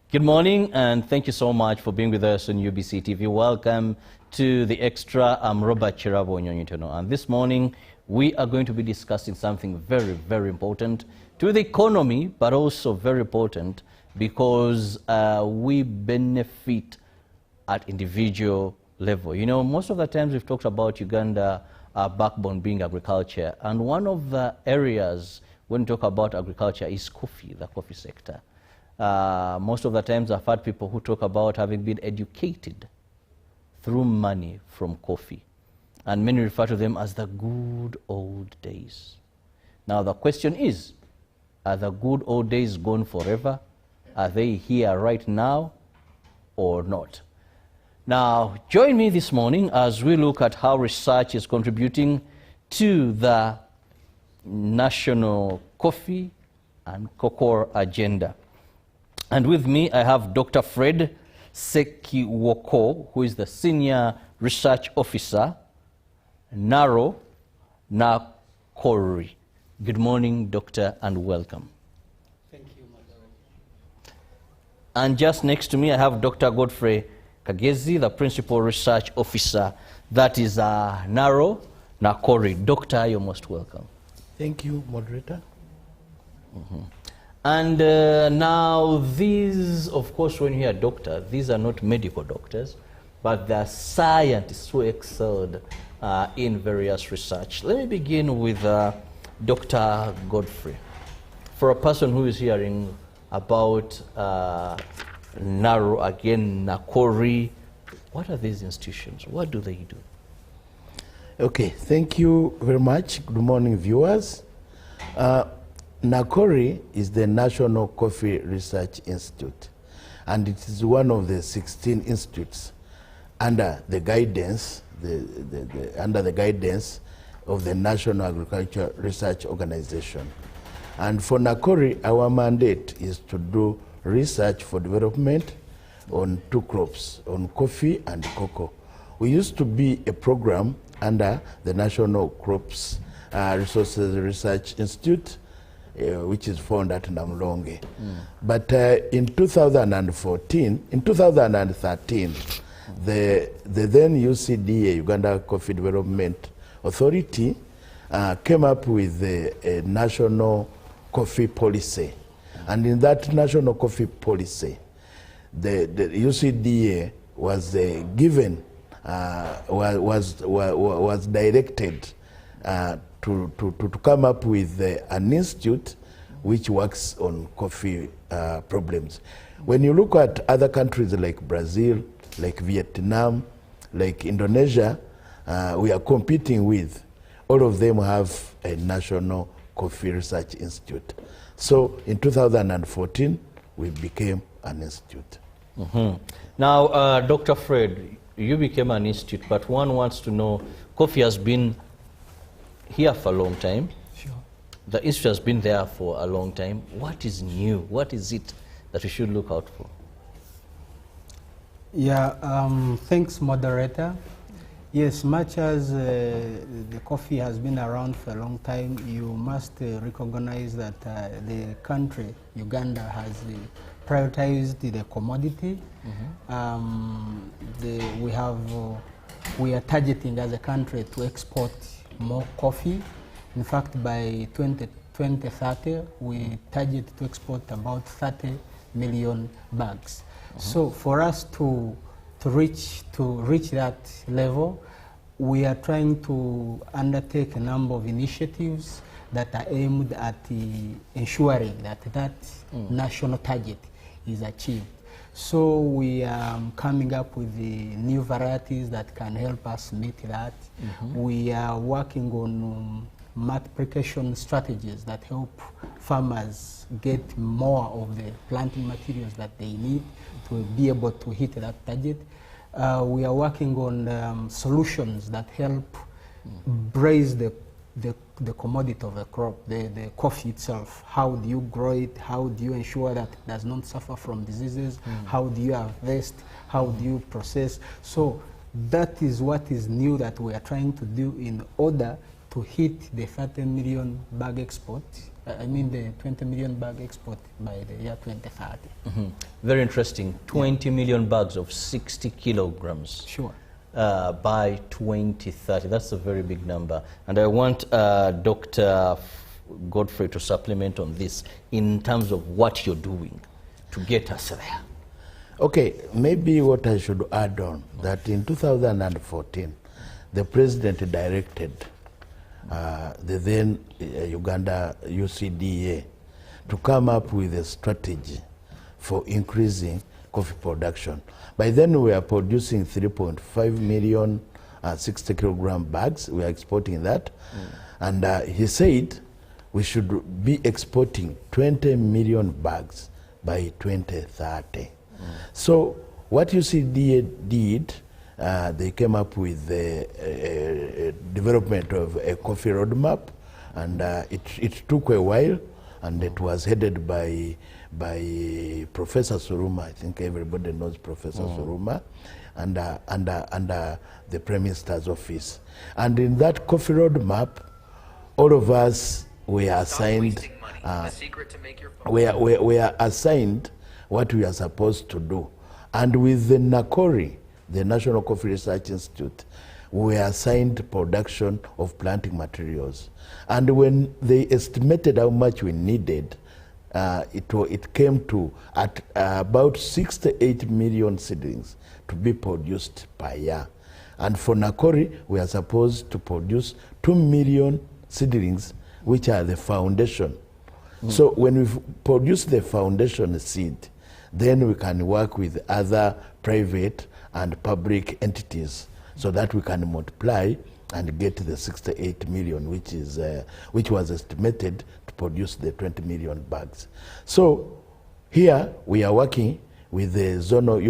Good morning, and thank you so much for being with us on UBC TV. Welcome to the Extra. I'm Robert Chirabo Nyonyitono, and this morning we are going to be discussing something very, very important to the economy, but also very important because we benefit at individual level. You know, most of the times we've talked about Uganda, our backbone being agriculture, and one of the areas when we talk about agriculture is coffee, the coffee sector. Most of the times I've had people who talk about having been educated through money from coffee. And many refer to them as the good old days. Now the question is, are the good old days gone forever? Are they here right now or not? Now join me this morning as we look at how research is contributing to the national coffee and cocoa agenda. And with me, I have Dr. Fred Sekiwoko, who is the Senior Research Officer, Naro Nakori. Good morning, Doctor, and welcome. Thank you, Madam. And just next to me, I have Dr. Godfrey Kagezi, the Principal Research Officer. That is Naro Nakori. Doctor, you're most welcome. Thank you, Moderator. And now these, of course, when you hear doctor, these are not medical doctors, but they're scientists who excelled in various research. Let me begin with Dr. Godfrey. For a person who is hearing about Naro, again, Nakori, what are these institutions? What do they do? Okay, thank you very much. Good morning, viewers. Nakori is the National Coffee Research Institute, and it is one of the 16 institutes under the guidance, under the guidance of the National Agriculture Research Organization. And for Nakori, our mandate is to do research for development on two crops, on coffee and cocoa. We used to be a program under the National Crops Resources Research Institute, which is found at Namlonge. But in 2013, the then UCDA, Uganda Coffee Development Authority, came up with a national coffee policy. And in that national coffee policy, the UCDA was given, was directed to come up with an institute which works on coffee problems. When you look at other countries like Brazil, like Vietnam, like Indonesia, we are competing with, all of them have a national coffee research institute. So in 2014, we became an institute. Now, Dr. Fred, you became an institute, but one wants to know, coffee has been here for a long time. Sure. The institute has been there for a long time. What is new? What is it that we should look out for? Yeah, thanks, moderator. Yes, much as the coffee has been around for a long time, you must recognize that the country, Uganda, has prioritized the commodity. We are targeting as a country to export more coffee. In fact, by 2030, we target to export about 30 million bags. So for us to reach that level, we are trying to undertake a number of initiatives that are aimed at ensuring that national target is achieved. So we are coming up with the new varieties that can help us meet that. We are working on multiplication strategies that help farmers get more of the planting materials that they need to be able to hit that target. We are working on solutions that help braise the commodity of the crop, the coffee itself. How do you grow it? How do you ensure that it does not suffer from diseases? How do you harvest? How do you process? So that is what is new that we are trying to do in order to hit the 30 million bag export I mean the 20 million bag export by the year 2030. Very interesting. 20 million bags of 60 kilograms. Sure. By 2030. That's a very big number. And I want Dr. Godfrey to supplement on this in terms of what you're doing to get us there. Okay, maybe what I should add on, that in 2014, the president directed the then Uganda UCDA to come up with a strategy for increasing coffee production. By then we are producing 3.5 million 60 kilogram bags. We are exporting that. And he said we should be exporting 20 million bags by 2030. So what UCDA did, they came up with the development of a coffee roadmap, and it took a while, and it was headed by Professor Suruma. I think everybody knows Professor Suruma, under the Prime Minister's office. And in that coffee roadmap, all of us were assigned we are assigned what we are supposed to do. And with the NACORI, the National Coffee Research Institute, we were assigned production of planting materials. And when they estimated how much we needed, it came to at about 68 million seedlings to be produced per year. And for NACORI, we are supposed to produce 2 million seedlings, which are the foundation. So when we produce the foundation seed, then we can work with other private and public entities so that we can multiply and get the 68 million, which was estimated to produce the 20 million bags. So here we are working with the zonal,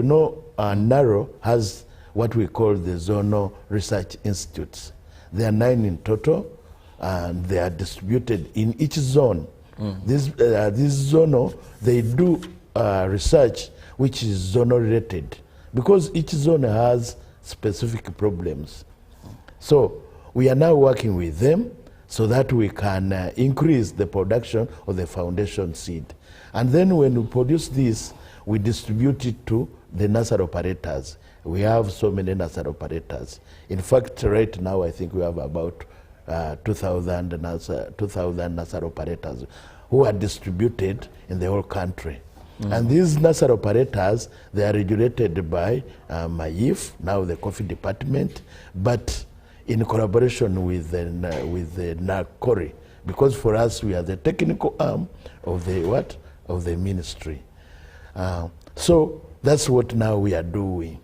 NARO has what we call the zonal research institutes. There are 9 in total, and they are distributed in each zone. This zonal, they do research which is zonal related, because each zone has specific problems. So we are now working with them so that we can increase the production of the foundation seed. And then when we produce this, we distribute it to the nursery operators. We have so many nursery operators. In fact, right now I think we have about 2,000 nursery operators who are distributed in the whole country. And these nursery operators, they are regulated by MAIF, now the coffee department, but in collaboration with the NACORI, because for us we are the technical arm of the ministry. So that's what now we are doing.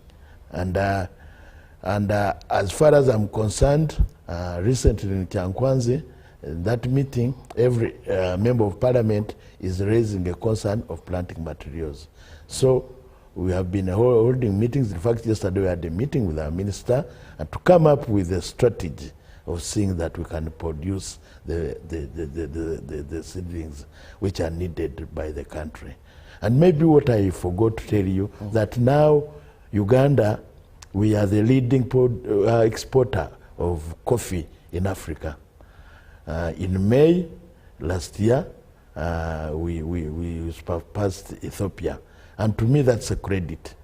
And as far as I'm concerned, recently in Chankwanzi, that meeting, every member of parliament is raising a concern of planting materials. So we have been holding meetings. In fact, yesterday we had a meeting with our minister and to come up with a strategy of seeing that we can produce the seedlings which are needed by the country. And maybe what I forgot to tell you, that now Uganda, we are the leading exporter of coffee in Africa. In May last year, we surpassed Ethiopia. And to me, that's a credit.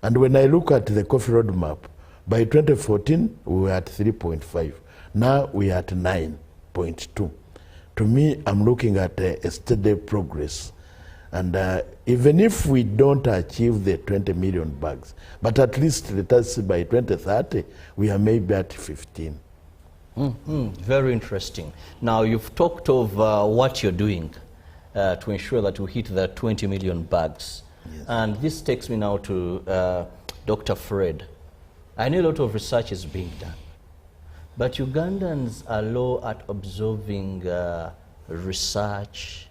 And when I look at the coffee roadmap, by 2014, we were at 3.5. Now we are at 9.2. To me, I'm looking at a steady progress. And even if we don't achieve the 20 million bags, but at least let us say by 2030, we are maybe at 15. Very interesting. Now, you've talked of what you're doing to ensure that we hit the 20 million bags. Yes. And this takes me now to Dr. Fred. I know a lot of research is being done, but Ugandans are low at observing research,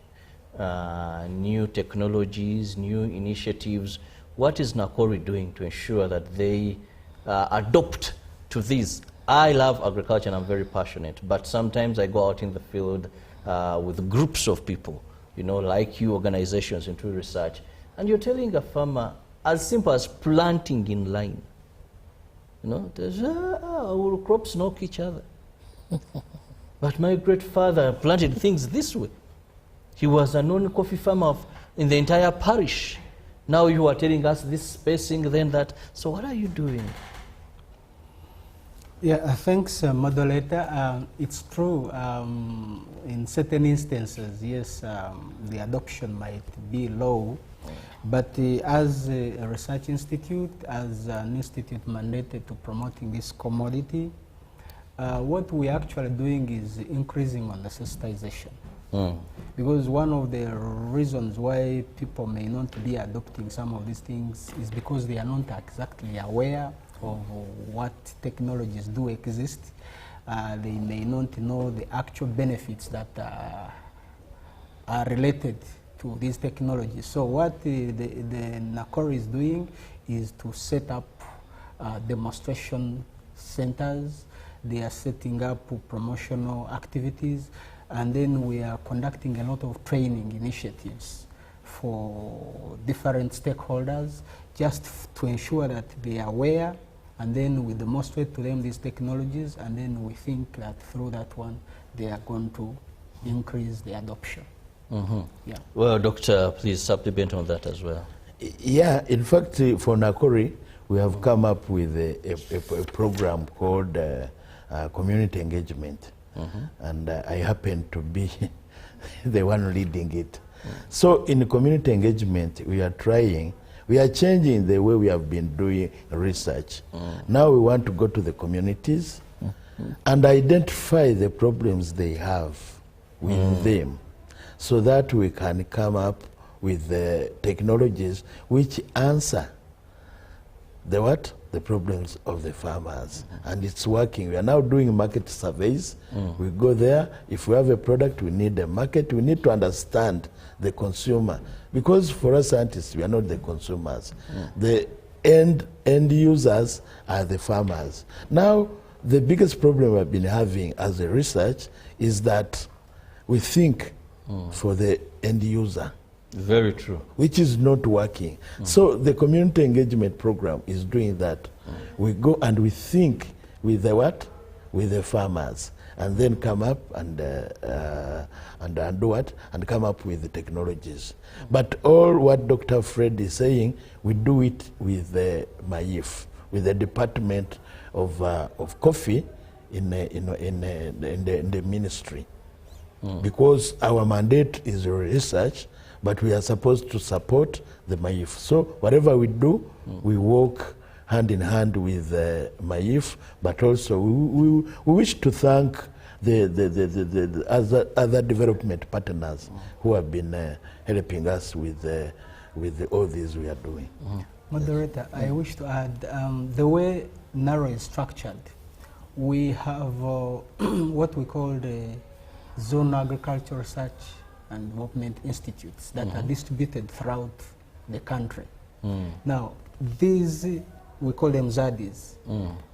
new technologies, new initiatives. What is NACORI doing to ensure that they adopt to these? I love agriculture and I'm very passionate, but sometimes I go out in the field with groups of people, like you, organizations into research, and you're telling a farmer as simple as planting in line. There's, our crops knock each other. But my great father planted things this way. He was a known coffee farmer in the entire parish. Now you are telling us this spacing, then that. So what are you doing? Yeah, thanks, moderator. It's true. In certain instances, yes, the adoption might be low, but as a research institute, as an institute mandated to promoting this commodity, what we're actually doing is increasing on the sensitization. Because one of the reasons why people may not be adopting some of these things is because they are not exactly aware of what technologies do exist. They may not know the actual benefits that are related to these technologies. So what the NACOR is doing is to set up demonstration centers. They are setting up promotional activities, and then we are conducting a lot of training initiatives for different stakeholders just to ensure that they are aware, and then we demonstrate to them these technologies, and then we think that through that one they are going to increase the adoption. Yeah. Well, Doctor, please supplement on that as well. Yeah, in fact, for Nakori, we have come up with a program called community engagement. And I happen to be the one leading it. So in community engagement, we are changing the way we have been doing research. Now we want to go to the communities and identify the problems they have with them, so that we can come up with the technologies which answer the problems of the farmers. And it's working. We are now doing market surveys. We go there. If we have a product, we need a market. We need to understand the consumer, because for us scientists, we are not the consumers. The end users are the farmers. Now, the biggest problem we've been having as a research is that we think for the end user. Very true. Which is not working. So the community engagement program is doing that. We go and we think with the what? With the farmers, and then come up and do what? And come up with the technologies. But all what Dr. Fred is saying, we do it with the MAIF, with the Department of Coffee in the ministry. Because our mandate is research, but we are supposed to support the MAIF. So whatever we do, we work hand in hand with MAIF, but also we wish to thank the other development partners who have been helping us with all these we are doing. Moderator, I wish to add, the way NARO is structured, we have what we call the Zone Agricultural Research and Development Institutes that are distributed throughout the country. Now, these, we call them ZADIs.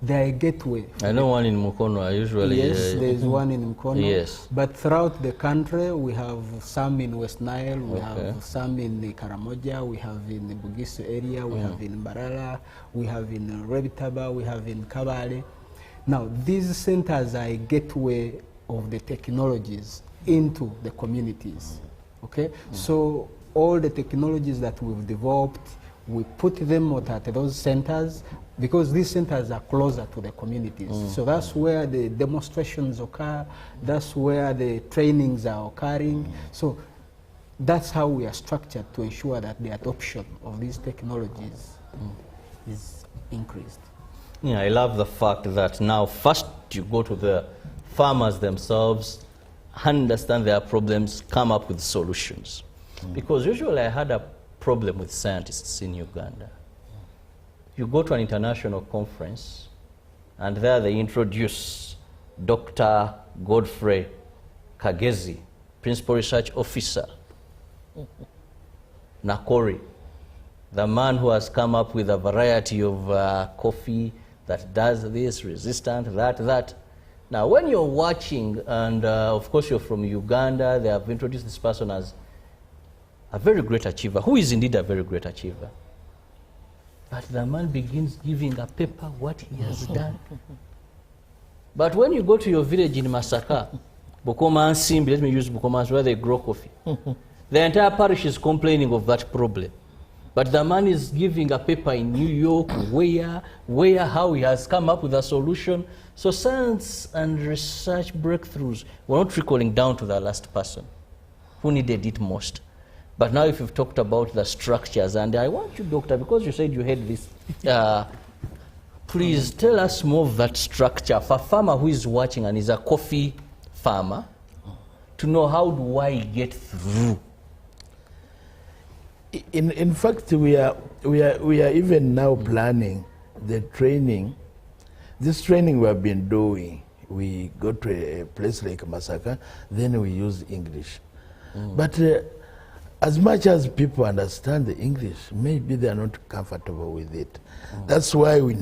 They are a gateway. I know one in Mukono, usually. Yes, there is one in Mukono. Yes. But throughout the country, we have some in West Nile, we have some in the Karamoja, we have in the Bugisu area, we have in Mbarara, we have in Rebitaba, we have in Kabale. Now, these centers are a gateway of the technologies into the communities, okay? So all the technologies that we've developed, we put them at those centers, because these centers are closer to the communities. So that's where the demonstrations occur, that's where the trainings are occurring. So that's how we are structured to ensure that the adoption of these technologies is increased. Yeah, I love the fact that now first you go to the farmers themselves, understand their problems, come up with solutions. Because usually I had a problem with scientists in Uganda. You go to an international conference, and there they introduce Dr. Godfrey Kagezi, Principal Research Officer, Nakori, the man who has come up with a variety of coffee that does this, resistant, that. Now, when you're watching, and of course you're from Uganda, they have introduced this person as a very great achiever, who is indeed a very great achiever. But the man begins giving a paper what he has done. But when you go to your village in Masaka, Bukoma and Simbi, let me use Bukoma as where they grow coffee. The entire parish is complaining of that problem. But the man is giving a paper in New York how he has come up with a solution. So science and research breakthroughs, we're not trickling down to the last person who needed it most. But now if you've talked about the structures, and I want you, Doctor, because you said you had this, please tell us more of that structure for a farmer who is watching and is a coffee farmer to know how do I get through. In fact, we are even now planning the training. This training we have been doing. We go to a place like Masaka, then we use English. But as much as people understand the English, maybe they are not comfortable with it. That's why we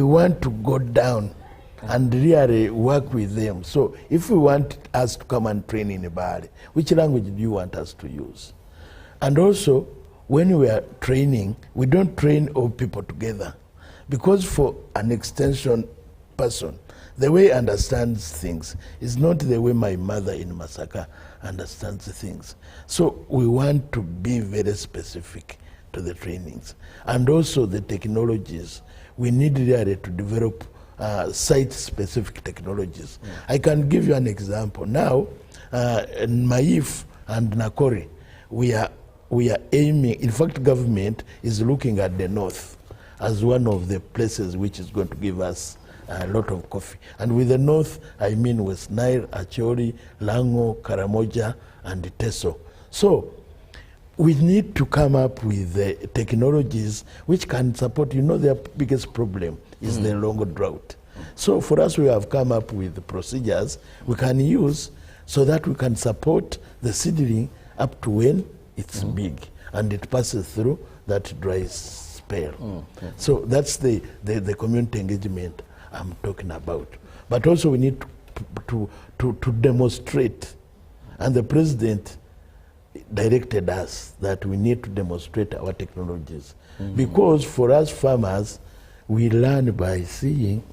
want to go down and really work with them. So if we want us to come and train in Bali, which language do you want us to use? And also, when we are training, we don't train all people together. Because for an extension person, the way he understands things is not the way my mother in Masaka understands things. So we want to be very specific to the trainings. And also the technologies. We need really to develop site-specific technologies. I can give you an example. Now, in Maif and Nakori, we are aiming, in fact, government is looking at the north as one of the places which is going to give us a lot of coffee. And with the north, I mean West Nile, Acholi, Lango, Karamoja, and Teso. So we need to come up with the technologies which can support, their biggest problem is the long drought. So for us, we have come up with the procedures we can use so that we can support the seedling up to when it's big and it passes through that dry spell. So that's the community engagement I'm talking about. But also we need to demonstrate, and the president directed us that we need to demonstrate our technologies. Because for us farmers, we learn by seeing,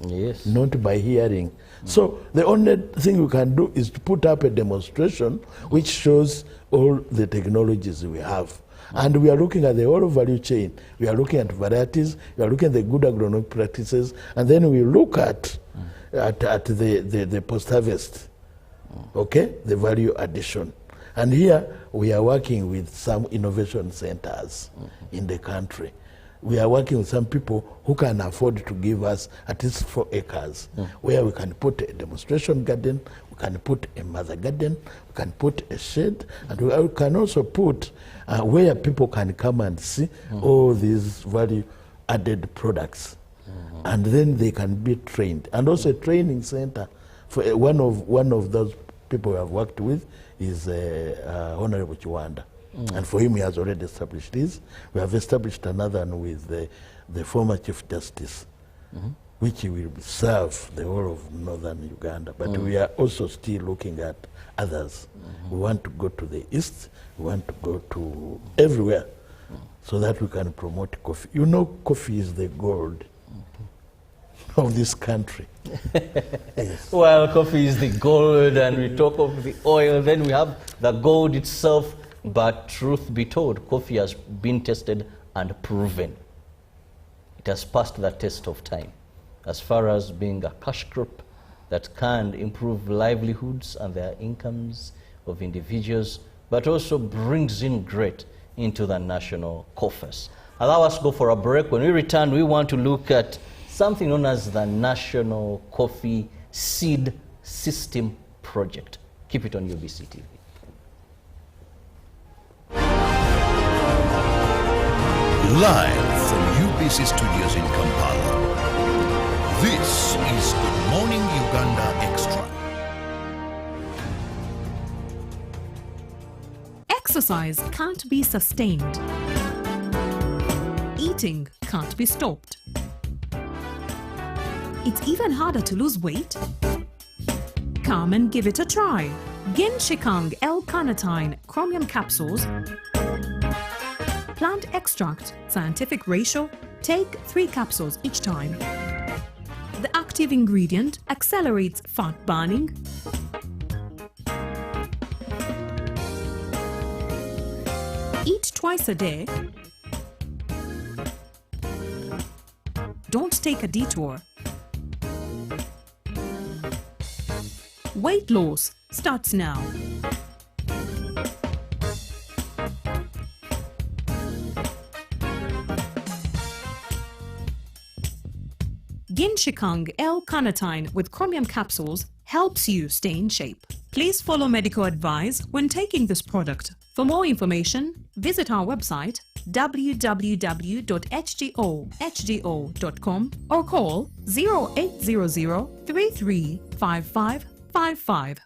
not by hearing. So the only thing we can do is to put up a demonstration which shows all the technologies we have. And we are looking at the whole value chain. We are looking at varieties, we are looking at the good agronomic practices, and then we look at the post-harvest, the value addition. And here we are working with some innovation centers in the country. We are working with some people who can afford to give us at least 4 acres, where we can put a demonstration garden, we can put a mother garden, we can put a shed, and we can also put where people can come and see all these value-added products. And then they can be trained. And also a training center. For one of those people we have worked with is Honorable Chiwanda. And for him, he has already established this. We have established another one with the former Chief Justice, which will serve the whole of northern Uganda. But we are also still looking at others. We want to go to the east, we want to go to everywhere, so that we can promote coffee. Coffee is the gold of this country. Well, coffee is the gold, and we talk of the oil, then we have the gold itself. But truth be told, coffee has been tested and proven. It has passed the test of time as far as being a cash crop that can improve livelihoods and their incomes of individuals, but also brings in great into the national coffers. Allow us to go for a break. When we return, we want to look at something known as the National Coffee Seed System Project. Keep it on UBC TV. Live from UBC Studios in Kampala, this is Good Morning Uganda Extra. Exercise can't be sustained. Eating can't be stopped. It's even harder to lose weight. Come and give it a try. Genshikang L-carnitine chromium capsules, plant extract, scientific ratio, take 3 capsules each time. The active ingredient accelerates fat burning, twice a day, don't take a detour. Weight loss starts now. Ginshikang L-carnitine with chromium capsules helps you stay in shape. Please follow medical advice when taking this product. For more information, visit our website www.hdo.com or call 0800 335555.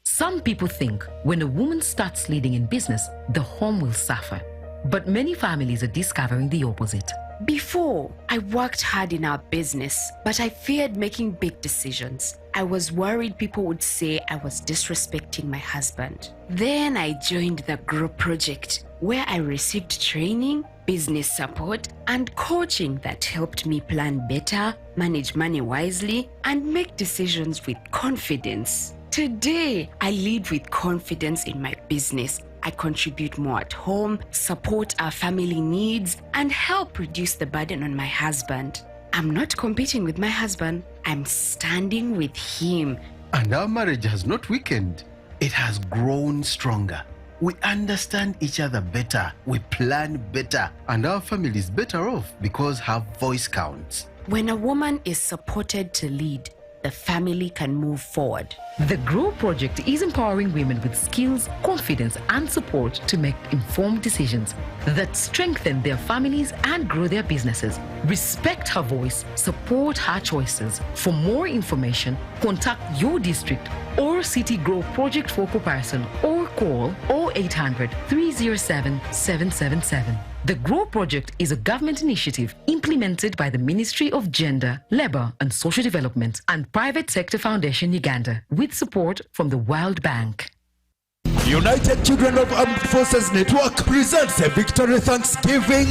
Some people think when a woman starts leading in business, the home will suffer. But many families are discovering the opposite. Before, I worked hard in our business, but I feared making big decisions. I was worried people would say I was disrespecting my husband. Then I joined the Grow Project, where I received training, business support, and coaching that helped me plan better, manage money wisely, and make decisions with confidence. Today, I lead with confidence in my business. I contribute more at home, support our family needs, and help reduce the burden on my husband. I'm not competing with my husband, I'm standing with him. And our marriage has not weakened. It has grown stronger. We understand each other better, we plan better, and our family is better off because her voice counts. When a woman is supported to lead, the family can move forward. The Grow Project is empowering women with skills, confidence, and support to make informed decisions that strengthen their families and grow their businesses. Respect her voice, support her choices. For more information, contact your district or City Grow Project focal person or call 0800 307 777. The Grow Project is a government initiative implemented by the Ministry of Gender, Labour and Social Development and Private Sector Foundation Uganda with support from the World Bank. United Children of Armed Forces Network presents a Victory Thanksgiving.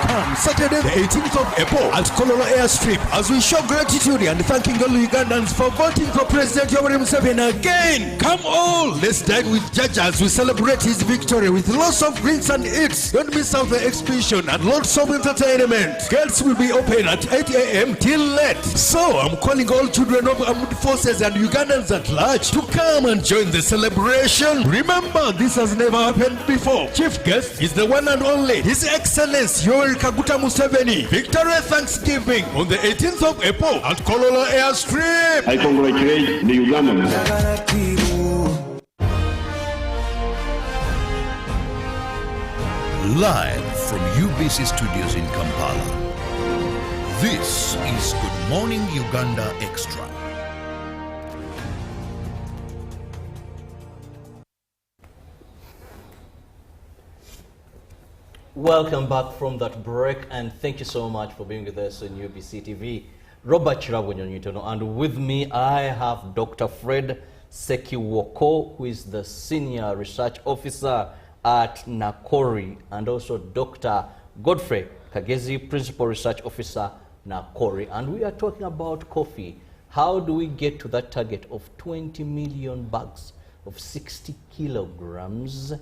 Come Saturday the 18th of April at Kololo Airstrip as we show gratitude and thanking all Ugandans for voting for President Yoweri Museveni again. Come all, let's dine with Judge as we celebrate his victory with lots of drinks and eats. Don't miss out the exhibition and lots of entertainment. Gates will be open at 8 a.m. till late. So I'm calling all children of armed forces and Ugandans at large to come and join the celebration. Remember, this has never happened before. Chief guest is the one and only His Excellency Yoweri Kaguta Museveni. Victory Thanksgiving on the 18th of April at Kololo Airstrip. I congratulate the Ugandans. Live from UBC Studios in Kampala, this is Good Morning Uganda Extra. Welcome back from that break, and thank you so much for being with us on UBC TV. Robert Chirabonyonyitono, and with me I have Dr. Fred Sekiwoko, who is the Senior Research Officer at Nakori, and also Dr. Godfrey Kagezi, Principal Research Officer, Nakori. And we are talking about coffee. How do we get to that target of 20 million bags of 60 kilograms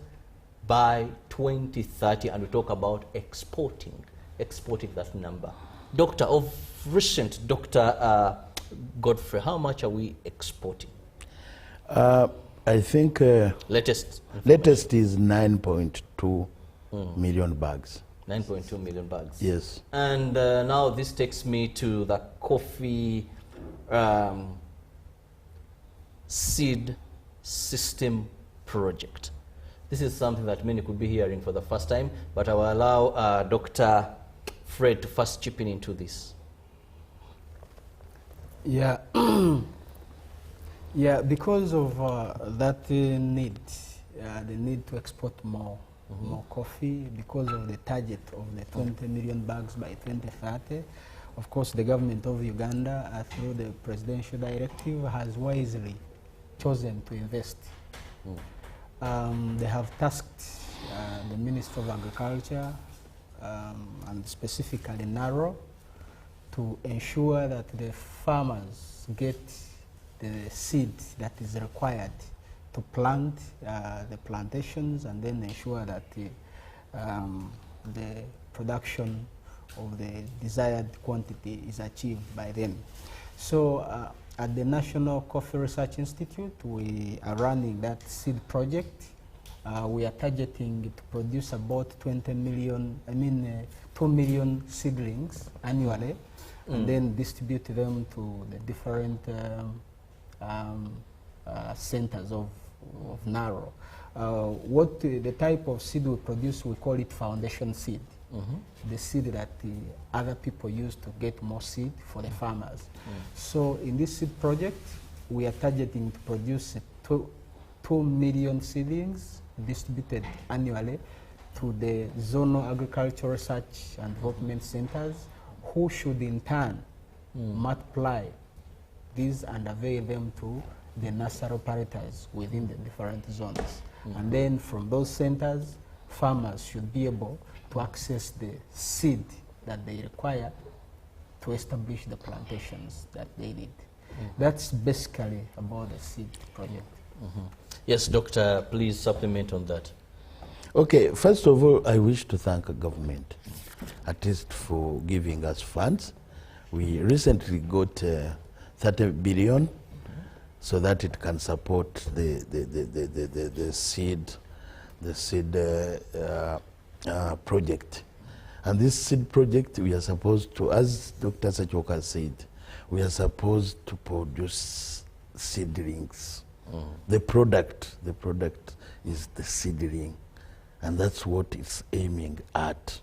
by 2030, and we talk about exporting that number. Doctor, of recent, Dr. Godfrey, how much are we exporting? I think latest is 9.2 million bags. 9.2 million bags. Yes. And now this takes me to the coffee seed system project. This is something that many could be hearing for the first time, but I will allow Dr. Fred to first chip in into this. Yeah, yeah, because of that need, the need to export more coffee, because of the target of the 20 million bags by 2030. Of course, the government of Uganda, through the presidential directive, has wisely chosen to invest. They have tasked the Minister of Agriculture and specifically NARO to ensure that the farmers get the seed that is required to plant the plantations and then ensure that the production of the desired quantity is achieved by then. So at the National Coffee Research Institute, we are running that seed project. We are targeting to produce about 2 million seedlings annually, and then distribute them to the different centers of Naro. The type of seed we produce, we call it foundation seed. The seed that other people use to get more seed for the farmers. So in this seed project, we are targeting to produce 2 million seedlings distributed annually to the zonal agricultural research and development centers, who should in turn multiply these and avail them to the nursery operators within the different zones. And then from those centers, farmers should be able to access the seed that they require to establish the plantations that they need. That's basically about the seed project. Yes, Doctor, please supplement on that. Okay, first of all, I wish to thank the government, at least for giving us funds. We recently got 30 billion so that it can support the seed project. And this seed project, we are supposed to, as Dr. Sachoka said, we are supposed to produce seedlings. The product is the seedling, and that's what it's aiming at.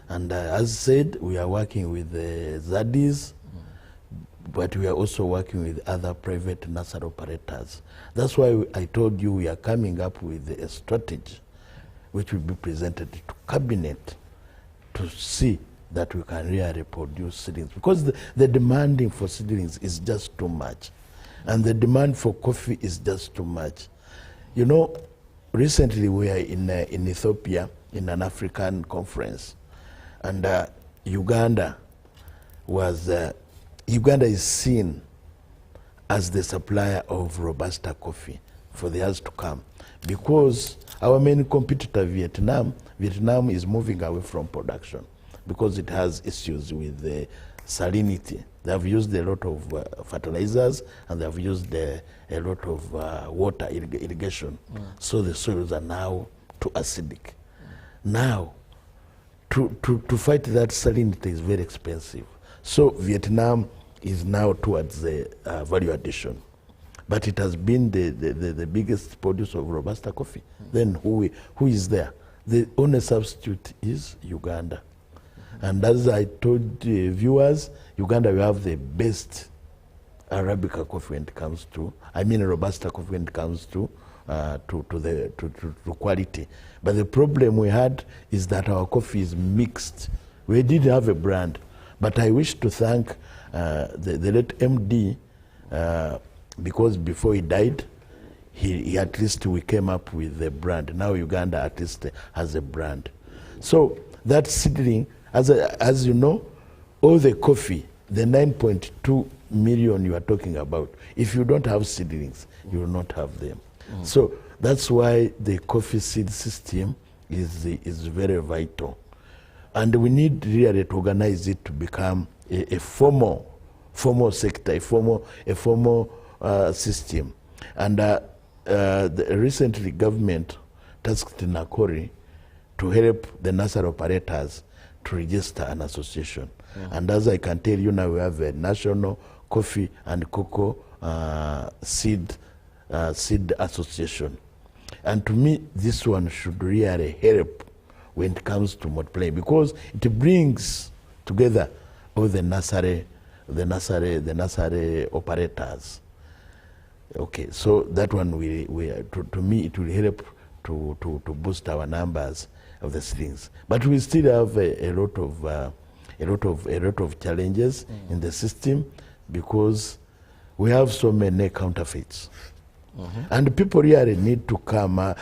And as said, we are working with the ZADIs, but we are also working with other private nursery operators. That's why I told you we are coming up with a strategy which will be presented to cabinet to see that we can really produce seedlings, because the demanding for seedlings is just too much, and the demand for coffee is just too much. You know, recently we are in Ethiopia in an African conference, and Uganda is seen as the supplier of Robusta coffee for the years to come, because our main competitor, Vietnam is moving away from production because it has issues with the salinity. They have used a lot of fertilizers, and they have used a lot of water irrigation. So the soils are now too acidic. Now, to fight that salinity is very expensive. So Vietnam is now towards the value addition. But it has been the biggest producer of Robusta coffee. Then who is there? The only substitute is Uganda. And as I told the viewers, Uganda will have the best Arabica coffee when it comes to, Robusta coffee when it comes to quality. But the problem we had is that our coffee is mixed. We did have a brand, but I wish to thank the late MD, because before he died, he at least we came up with the brand. Now Uganda at least has a brand. So that seedling, as you know, all the coffee, the 9.2 million you are talking about, if you don't have seedlings, you will not have them. So that's why the coffee seed system is very vital. And we need really to organize it to become a formal sector, a formal system. And recently government tasked Nakori to help the nursery operators to register an association. And as I can tell you now, we have a national coffee and cocoa seed association. And to me, this one should really help when it comes to multiplying, because it brings together all the nursery operators. Okay, so that one to me it will help to boost our numbers of the seedlings. But we still have a lot of challenges in the system, because we have so many counterfeits, and people really need to come out.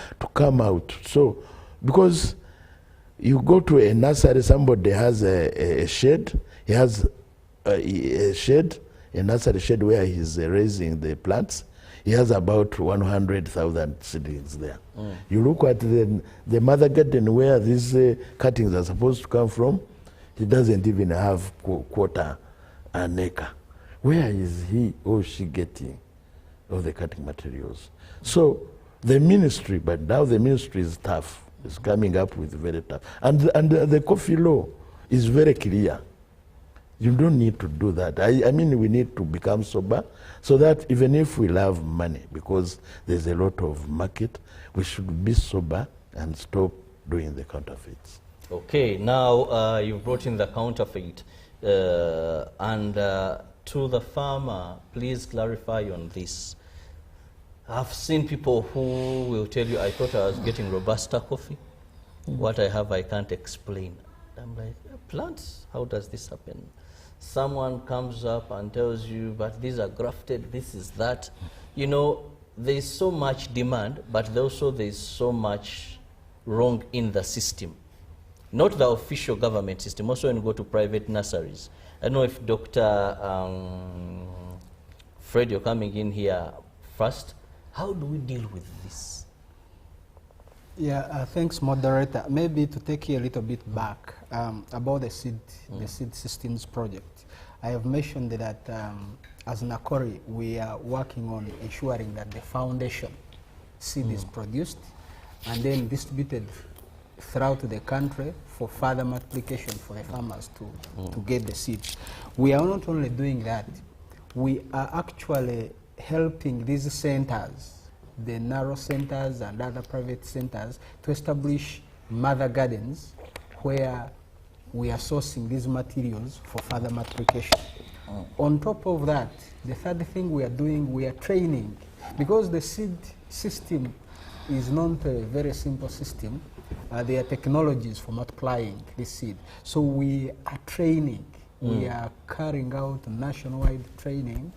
So because you go to a nursery, somebody has a shed, he has a nursery shed where he's raising the plants. He has about 100,000 seedlings there. You look at the mother garden where these cuttings are supposed to come from, he doesn't even have quarter an acre. Where is he or she getting all the cutting materials? So the ministry, but now the ministry is tough. It's coming up with very tough. And the coffee law is very clear. You don't need to do that. I mean, we need to become sober so that even if we love money, because there's a lot of market, we should be sober and stop doing the counterfeits. Okay, now you've brought in the counterfeit. And to the farmer, please clarify on this. I've seen people who will tell you, I thought I was getting Robusta coffee. What I have, I can't explain. I'm like, plants? How does this happen? Someone comes up and tells you, but these are grafted, this is that. You know, there's so much demand, but also there's so much wrong in the system. Not the official government system, also when you go to private nurseries. I don't know if Dr. Fred, you're coming in here first. How do we deal with this? Yeah, thanks, moderator. Maybe to take you a little bit back about the seed systems project. I have mentioned that as Nakori, we are working on ensuring that the foundation seed is produced and then distributed throughout the country for further multiplication for the farmers to get the seeds. We are not only doing that, we are actually helping these centers, the narrow centers and other private centers, to establish mother gardens where we are sourcing these materials for further multiplication. On top of that, the third thing we are doing, we are training. Because the seed system is not a very simple system, there are technologies for multiplying this seed. So we are training. We are carrying out nationwide training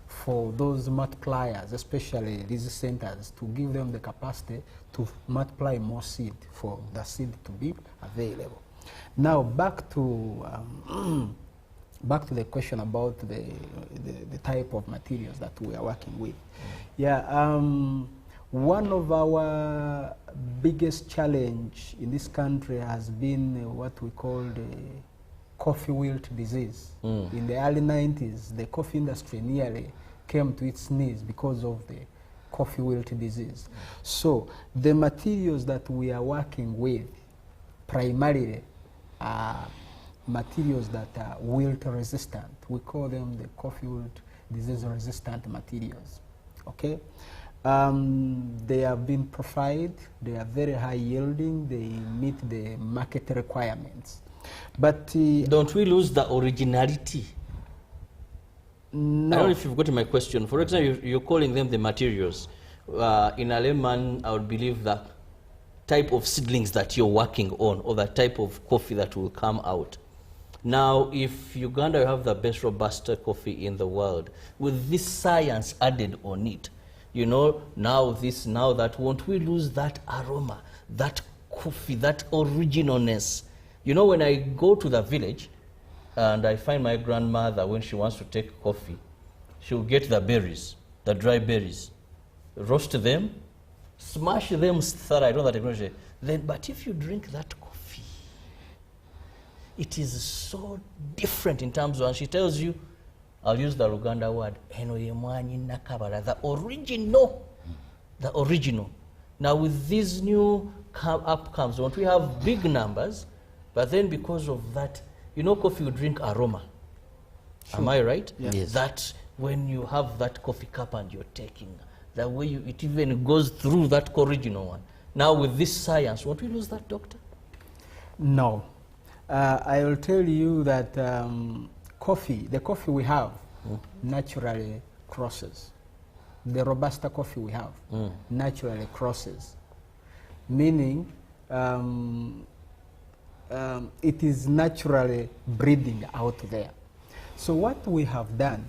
for those multipliers, especially these centers, to give them the capacity to multiply more seed for the seed to be available. Now back to the question about the type of materials that we are working with. Yeah, one of our biggest challenge in this country has been what we call the coffee wilt disease. In the early 90s, the coffee industry nearly came to its knees because of the coffee wilt disease. So the materials that we are working with primarily are materials that are wilt resistant. We call them the coffee wilt disease resistant materials. Okay? They have been profiled, they are very high yielding, they meet the market requirements. But don't we lose the originality? No. I don't know if you've gotten my question. For example, you're calling them the materials. In a layman, I would believe that type of seedlings that you're working on or the type of coffee that will come out. Now, if Uganda have the best Robusta coffee in the world, with this science added on it, you know, now that, won't we lose that aroma, that coffee, that originalness? You know, when I go to the village and I find my grandmother, when she wants to take coffee, she'll get the berries, the dry berries, roast them, smash them thoroughly. I know that technology. Then, but if you drink that coffee, it is so different in terms of, and she tells you, I'll use the Uganda word, the original. The original. Now with these new outcomes, don't we have big numbers, but then because of that, you know, coffee you drink aroma. Sure. Am I right? Yeah. Yes. That when you have that coffee cup and you're taking, the way it even goes through that original one. Now with this science, won't we lose that, doctor? No. I will tell you that the coffee we have naturally crosses. The Robusta coffee we have naturally crosses. Meaning it is naturally breeding out there. So what we have done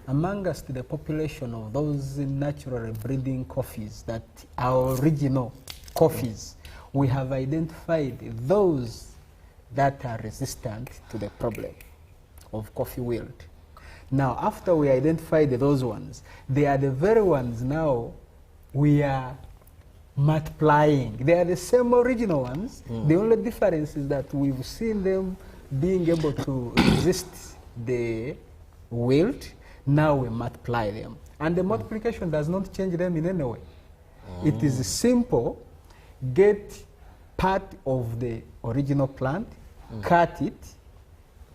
amongst the population of those naturally breeding coffees that are original coffees, we have identified those that are resistant to the problem of coffee wilt. Now, after we identified those ones, they are the very ones now we are multiplying. They are the same original ones. The only difference is that we've seen them being able to resist the wilt. Now we multiply them. And the multiplication does not change them in any way. It is simple. Get part of the original plant, cut it,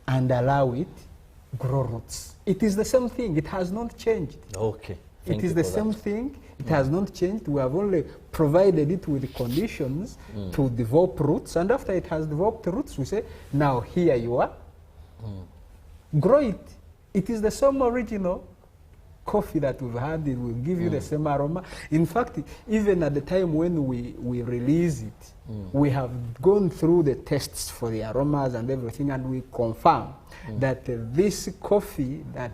and allow it grow roots. It is the same thing. It has not changed. Okay. It is the same thing. It has not changed. We have only provided it with the conditions to develop roots. And after it has developed roots, we say, now here you are. Grow it. It is the same original coffee that we've had. It will give you the same aroma. In fact, even at the time when we release it, we have gone through the tests for the aromas and everything, and we confirm that this coffee that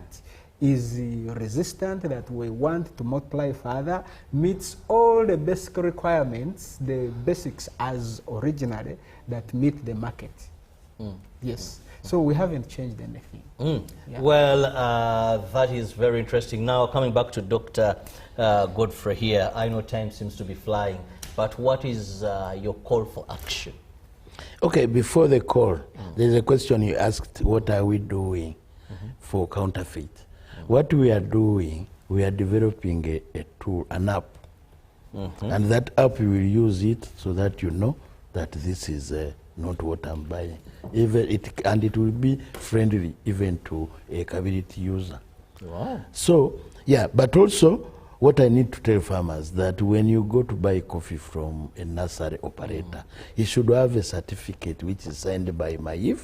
is resistant, that we want to multiply further, meets all the basic requirements, the basics as originally, that meet the market. Yes. So we haven't changed anything. Yeah. Well, that is very interesting. Now, coming back to Dr. Godfrey here, I know time seems to be flying, but what is your call for action? Okay, before the call, there's a question you asked, what are we doing for counterfeit? What we are doing, we are developing a tool, an app. And that app, we will use it so that you know that this is not what I'm buying. And it will be friendly even to a community user. Wow. So, yeah, but also what I need to tell farmers that when you go to buy coffee from a nursery operator, you should have a certificate which is signed by Maif,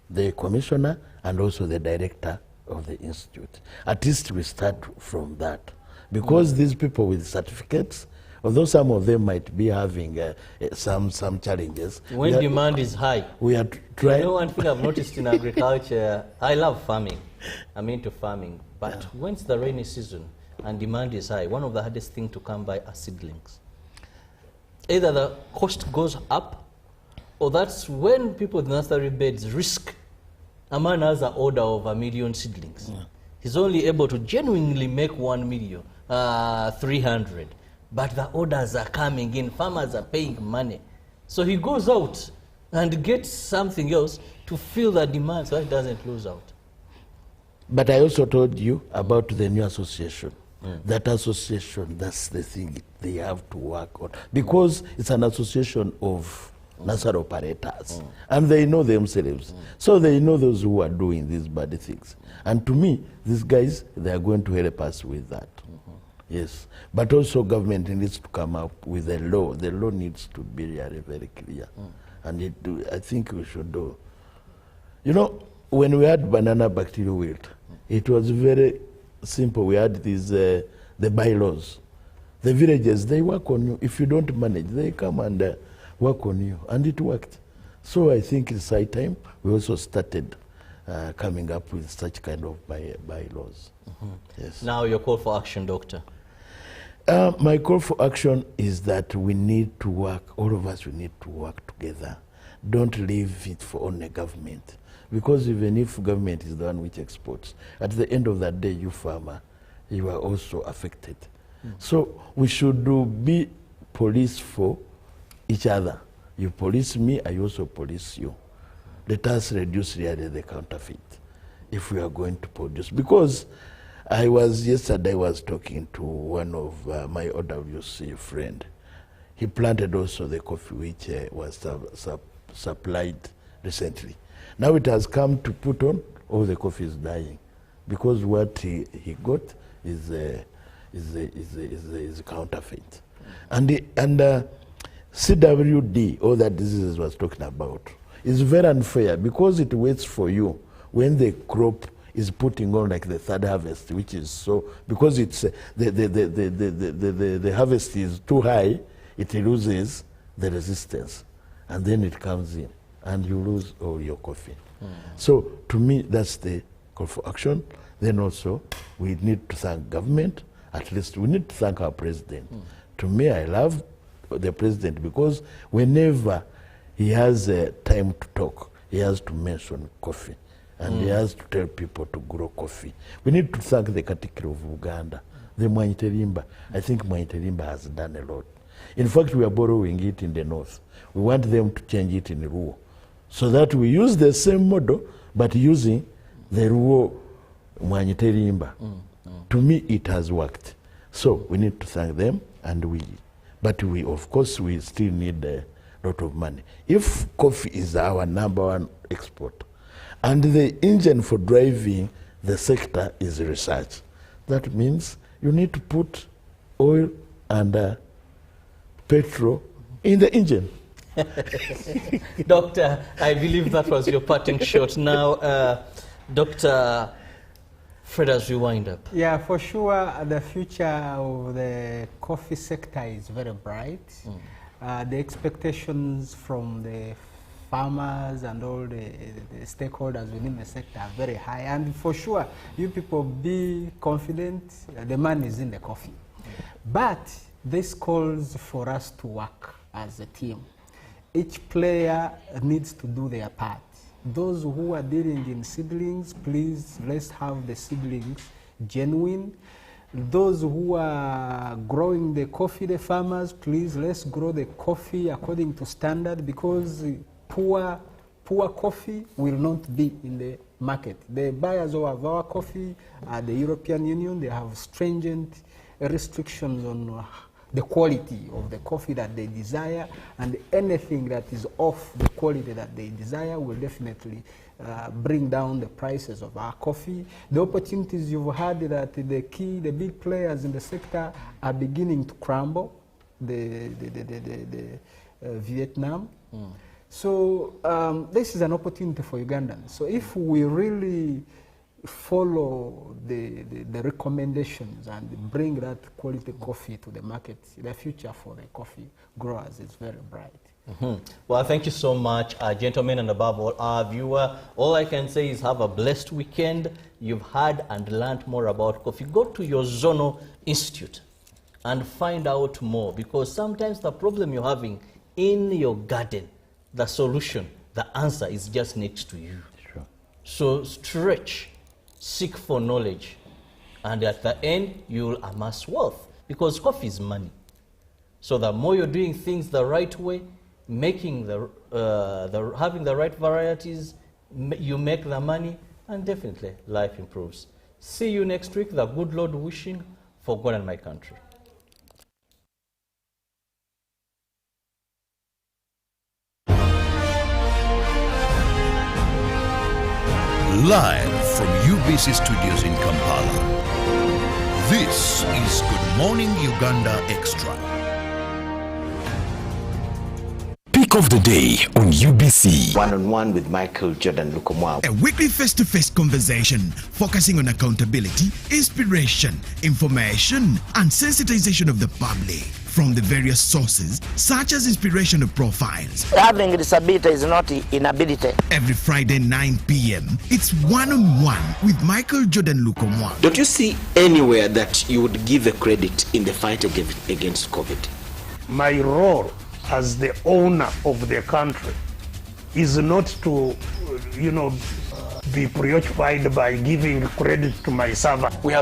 the commissioner, and also the director of the institute. At least we start from that. Because these people with certificates, although some of them might be having some challenges. When demand is high. We are trying. You know, one thing I've noticed in agriculture, I love farming. I'm into farming. But when it's the rainy season and demand is high, one of the hardest things to come by are seedlings. Either the cost goes up, or that's when people with nursery beds risk. A man has an order of 1 million seedlings. He's only able to genuinely make 1 million, 300. But the orders are coming in, farmers are paying money. So he goes out and gets something else to fill the demand so he doesn't lose out. But I also told you about the new association. That association, that's the thing they have to work on. Because it's an association of nursery operators. And they know themselves. So they know those who are doing these bad things. And to me, these guys, they are going to help us with that. Yes, but also government needs to come up with a law. The law needs to be really very clear. And I think we should do. You know, when we had banana bacterial wilt, it was very simple. We had these, the bylaws. The villages, they work on you. If you don't manage, they come and work on you. And it worked. So I think it's high time we also started coming up with such kind of bylaws. Yes. Now your call for action, Doctor. My call for action is that we need to work, all of us, we need to work together. Don't leave it for only government. Because even if government is the one which exports, at the end of that day, you farmer, you are also affected. So we should be police for each other. You police me, I also police you. Let us reduce really the counterfeit if we are going to produce. Because yesterday I was talking to one of my OWC friend. He planted also the coffee which was supplied recently. Now it has come to put on, all the coffee is dying. Because what he got is counterfeit. And CWD, all that diseases was talking about, is very unfair because it waits for you when the crop is putting on like the third harvest, which is so, because it's the harvest is too high, it loses the resistance, and then it comes in, and you lose all your coffee. So to me, that's the call for action. Then also, we need to thank government. At least we need to thank our president. To me, I love the president because whenever he has time to talk, he has to mention coffee. and he has to tell people to grow coffee. We need to thank the Katikkiro of Uganda, the Mwanyiterimba. I think Mwanyiterimba has done a lot. In fact, we are borrowing it in the north. We want them to change it in Ruo, so that we use the same model, but using the Ruo Mwanyiterimba. To me, it has worked. So we need to thank them, but we, of course, we still need a lot of money. If coffee is our #1 export, and the engine for driving the sector is research, that means you need to put oil and petrol in the engine. Doctor, I believe that was your parting shot. Now, Dr. Fred, as we wind up. Yeah, for sure, the future of the coffee sector is very bright. The expectations from the farmers and all the stakeholders within the sector are very high. And for sure, you people be confident, the money is in the coffee. But this calls for us to work as a team. Each player needs to do their part. Those who are dealing in seedlings, please, let's have the seedlings genuine. Those who are growing the coffee, the farmers, please, let's grow the coffee according to standard, because poor coffee will not be in the market. The buyers of our coffee are the European Union. They have stringent restrictions on the quality of the coffee that they desire, and anything that is off the quality that they desire will definitely bring down the prices of our coffee. The opportunities you've had that the big players in the sector are beginning to crumble, the Vietnam. So this is an opportunity for Ugandans. So if we really follow the recommendations and bring that quality coffee to the market, the future for the coffee growers is very bright. Well, thank you so much, gentlemen, and above all, our viewer. All I can say is have a blessed weekend. You've heard and learned more about coffee. Go to your zonal institute and find out more, because sometimes the problem you're having in your garden, the solution, the answer is just next to you. Sure. So stretch. Seek for knowledge, and at the end you'll amass wealth, because coffee is money. So the more you're doing things the right way, making having the right varieties, you make the money, and definitely life improves. See you next week. The good Lord wishing for God and my country. Live from UBC Studios in Kampala, this is Good Morning Uganda Extra. Pick of the day on UBC. One-on-one with Michael Jordan Lukomwa. A weekly face-to-face conversation focusing on accountability, inspiration, information, and sensitization of the public from the various sources, such as inspirational profiles. Having a disability is not inability. Every Friday 9 p.m., it's one-on-one with Michael Jordan Lukomwa. Don't you see anywhere that you would give a credit in the fight against COVID? My role as the owner of the country is not to, be preoccupied by giving credit to my servant. We have